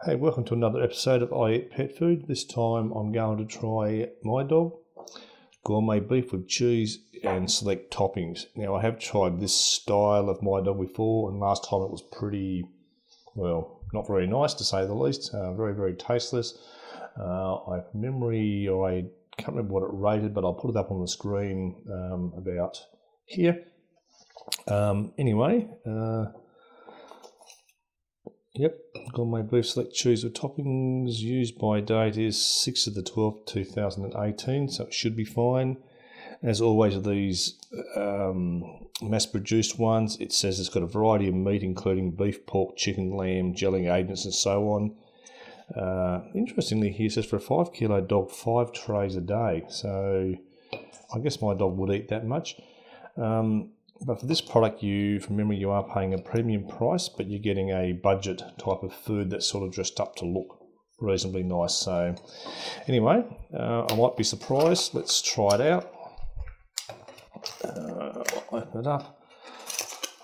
Hey, welcome to another episode of I Eat Pet Food. This time I'm going to try my dog, gourmet beef with cheese and select toppings. Now I have tried this style of my dog before, and last time it was pretty, well, not very nice to say the least, very, very tasteless. I have memory, I can't remember what it rated, but I'll put it up on the screen about here. Yep, gourmet beef select cheese with toppings. Used by date is 6th of the 12th, 2018, so it should be fine. As always, these mass-produced ones, it says it's got a variety of meat, including beef, pork, chicken, lamb, gelling agents, and so on. Interestingly, here it says for a 5 kilo dog, 5 trays a day. So I guess my dog would eat that much. But for this product, from memory, you are paying a premium price, but you're getting a budget type of food that's sort of dressed up to look reasonably nice. So anyway, I might be surprised. Let's try it out. Open it up.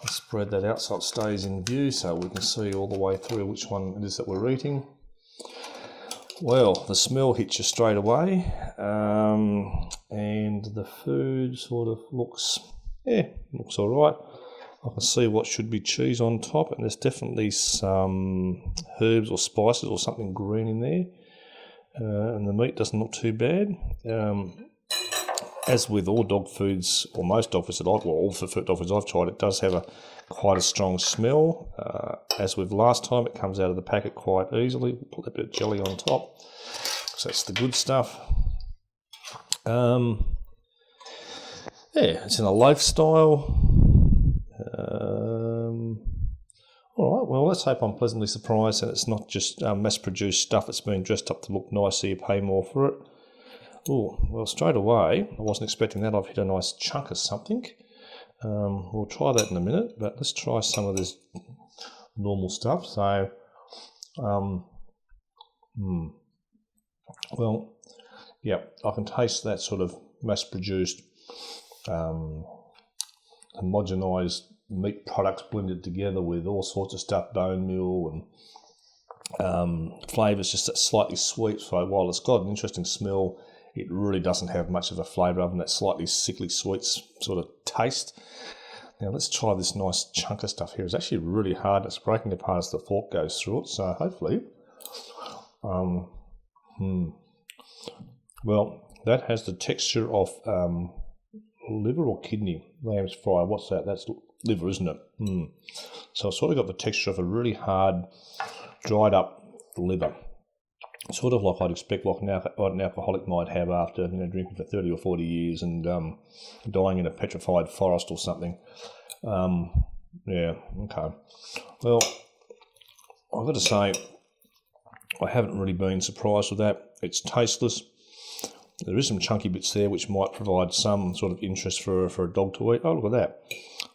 I'll spread that out so it stays in view so we can see all the way through which one it is that we're eating. Well, the smell hits you straight away, and the food sort of looks all right. I can see what should be cheese on top, and there's definitely some herbs or spices or something green in there. And the meat doesn't look too bad. As with all dog foods, or most dog foods that all the dog foods I've tried, it does have quite a strong smell. As with last time, it comes out of the packet quite easily. Put a bit of jelly on top, so that's the good stuff. Yeah, it's in a loaf style. All right, well, let's hope I'm pleasantly surprised and it's not just mass-produced stuff that's been dressed up to look nice so you pay more for it. Oh, well, straight away, I wasn't expecting that. I've hit a nice chunk of something. We'll try that in a minute, but let's try some of this normal stuff. So, well, yeah, I can taste that sort of mass-produced homogenized meat products blended together with all sorts of stuff, bone meal and flavours, just that slightly sweet. So while it's got an interesting smell, it really doesn't have much of a flavour other than that slightly sickly sweet sort of taste. Now let's try this nice chunk of stuff here. It's actually really hard. It's breaking apart as the fork goes through it. So hopefully, well, that has the texture of liver or kidney, lamb's fry. What's that? That's liver, isn't it? So it's sort of got the texture of a really hard, dried up liver. Sort of like I'd expect like an alcoholic might have after drinking for 30 or 40 years and dying in a petrified forest or something. Yeah, okay. Well, I've got to say, I haven't really been surprised with that. It's tasteless. There is some chunky bits there which might provide some sort of interest for a dog to eat. Oh, look at that.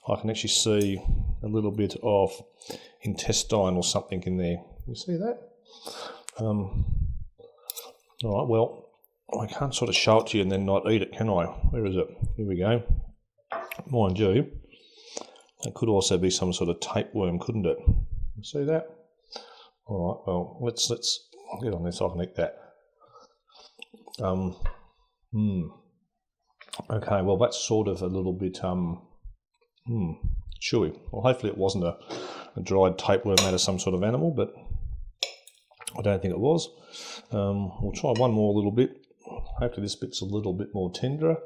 I can actually see a little bit of intestine or something in there. You see that? All right, well, I can't sort of show it to you and then not eat it, can I? Where is it? Here we go. Mind you, it could also be some sort of tapeworm, couldn't it? You see that? All right, well, let's get on this. I can eat that. Okay, well, that's sort of a little bit chewy. Well, hopefully it wasn't a dried tapeworm out of some sort of animal, but I don't think it was. We'll try one more little bit. Hopefully this bit's a little bit more tender.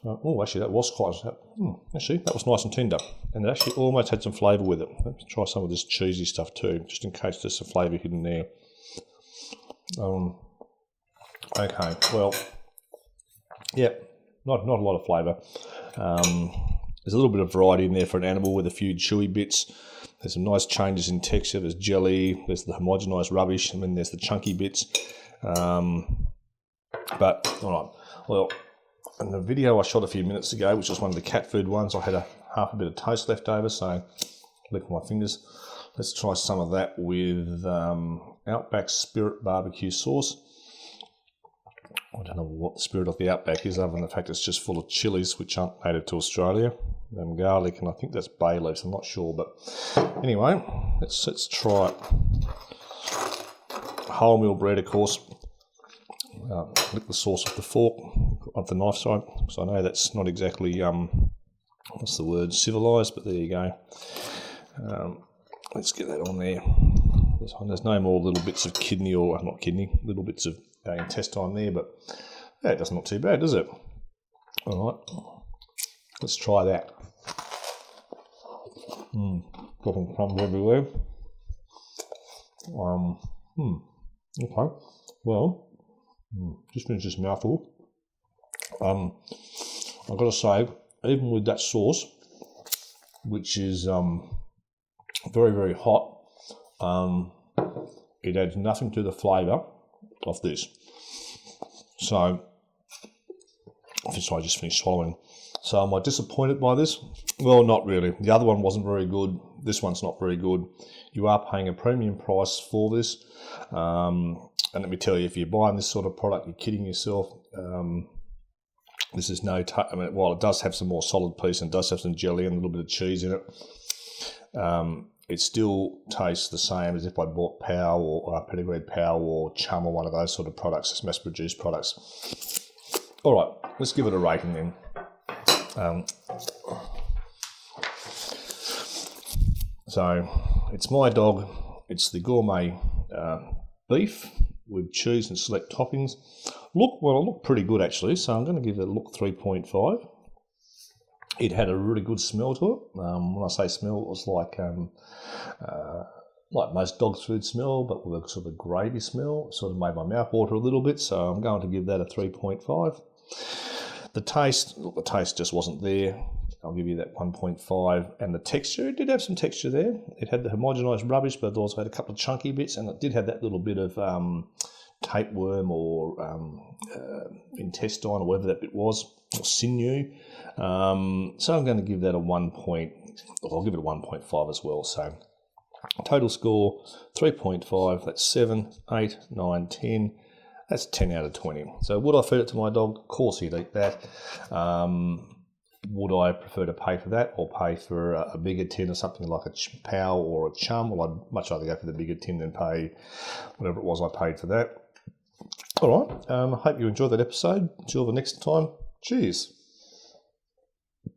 Oh, actually that was quite, actually that was nice and tender. And it actually almost had some flavour with it. Let's try some of this cheesy stuff too, just in case there's some flavour hidden there. Okay, well, yeah, not a lot of flavour. There's a little bit of variety in there for an animal with a few chewy bits. There's some nice changes in texture. There's jelly, there's the homogenised rubbish, and then there's the chunky bits. But, all right, well, in the video I shot a few minutes ago, which was one of the cat food ones, I had half a bit of toast left over, so lick my fingers. Let's try some of that with Outback Spirit barbecue sauce. I don't know what the spirit of the Outback is, other than the fact it's just full of chilies, which aren't native to Australia, and garlic, and I think that's bay leaves. I'm not sure, but anyway, let's try it. wholemeal bread, of course. Lick the sauce off the fork, off the knife, sorry, because I know that's not exactly, what's the word, civilised, but there you go. Let's get that on there. There's no more little bits of kidney, or not kidney, little bits of intestine there, but yeah, it doesn't look too bad, does it? All right, let's try that. Dropping crumbs everywhere. Okay, well, just finished this mouthful. I've got to say, even with that sauce, which is very, very hot, it adds nothing to the flavour of this. So, I just finished swallowing. So am I disappointed by this? Well, not really. The other one wasn't very good. This one's not very good. You are paying a premium price for this. And let me tell you, if you're buying this sort of product, you're kidding yourself. This is while it does have some more solid piece and does have some jelly and a little bit of cheese in it, it still tastes the same as if I bought Pow or Pedigreed Pow or Chum or one of those sort of products, mass-produced products. All right, let's give it a rating then. So it's my dog. It's the Gourmet beef with cheese and select toppings. It looked pretty good actually, so I'm going to give it a look 3.5. It had a really good smell to it. When I say smell, it was like most dog's food smell, but with a sort of gravy smell. It sort of made my mouth water a little bit, so I'm going to give that a 3.5. The taste just wasn't there. I'll give you that 1.5. And the texture, it did have some texture there. It had the homogenised rubbish, but it also had a couple of chunky bits, and it did have that little bit of tapeworm or intestine or whatever that bit was, or sinew. So I'm going to give that a 1.5 as well. So total score 3.5. That's 7, 8, 9, 10. That's 10 out of 20. So would I feed it to my dog? Of course he'd eat that. Would I prefer to pay for that or pay for a bigger tin or something like a Pow or a Chum? Well, I'd much rather go for the bigger tin than pay whatever it was I paid for that. All right. I hope you enjoyed that episode. Until the next time, cheers.